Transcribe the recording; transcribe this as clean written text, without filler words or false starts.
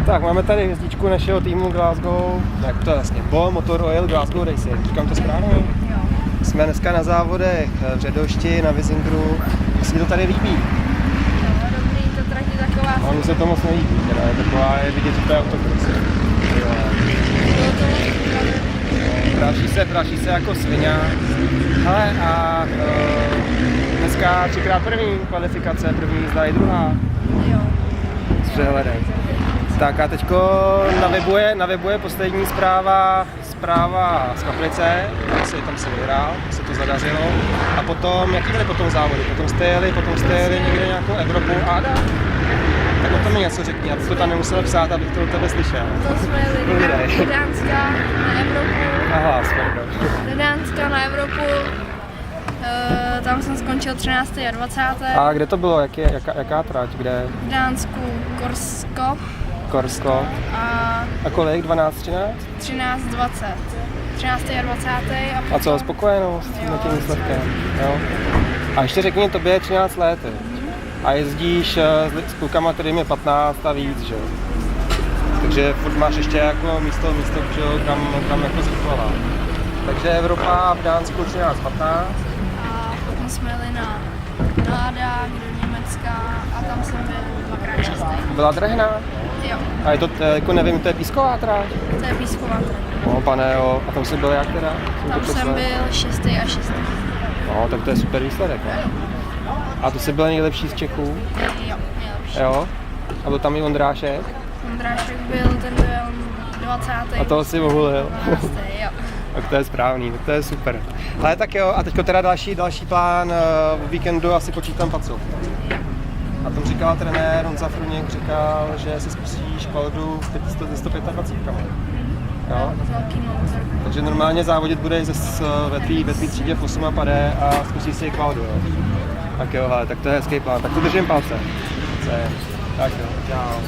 Tak, máme tady hvězdičku našeho týmu Glasgow, tak to je vlastně Ball Motor Oil Glasgow Racing, říkám to správně? Jo. Jsme dneska na závodech v Ředošti na Vizingru, jak se mi to tady líbí? No, dobrý, to trať je taková... A mně se to moc nelíbí, teda je taková, je vidět, že to je autokros. Práší se jako svině. Hele, a dneska 3x první kvalifikace, první jízda i druhá. Jo. S přehledem. Tak a teďko na webu je poslední zpráva z Kaplice, tam se vyhrál, se to zadařilo. A potom, jaký byly potom závody? Potom jste jeli někde nějakou Evropu a tak o tom mi něco řekni, já to tam nemusel psát, abych to od tebe slyšel. To jsme jeli do Dánska na Evropu. Aha, super. Do Dánska na Evropu. Tam jsem skončil 13. a 20. A kde to bylo? Jaká trať? Kde? V Dánsku Korsko. A kolik? 12, 13? 13, 20. 13. a 20. A co, spokojenost s tím výsledkem? Jo. A ještě řekni, tobě je 13 let. A jezdíš s klukama, kterým je 15 a víc, že jo? Takže furt máš ještě jako místo že jo, kam jako zrychlovat. Takže Evropa v Dánsku 13-15. A potom jsme jeli na Nádák do Německa a tam jsem byl 2x častý. Byla drahná? Jo. A je to, jako nevím, to je písková trať? To je písková trať. No pane jo, a tam jsi byl jak teda? Tam jsem byl 6. a 6. No, tak to je super výsledek, ne? A to jsi byl nejlepší z Čechů? Jo, nejlepší. Jo? A byl tam i Ondrášek? Ondrášek byl, ten byl 20. A toho si ohulil. Jo. Tak to je správný, tak to je super. Ale tak jo, a teďko teda další plán v víkendu asi počítám pacu. A tam říkal trenér Honza Fruněk, říkal, že si zkusíš Klaudu ze 125. Jo? Takže normálně závodit bude ve tvý třídě v 8 pade a zkusíš si Klaudu, jo? Tak jo, hele, tak to je hezký plán, tak to držím palce. Tak jo, čau.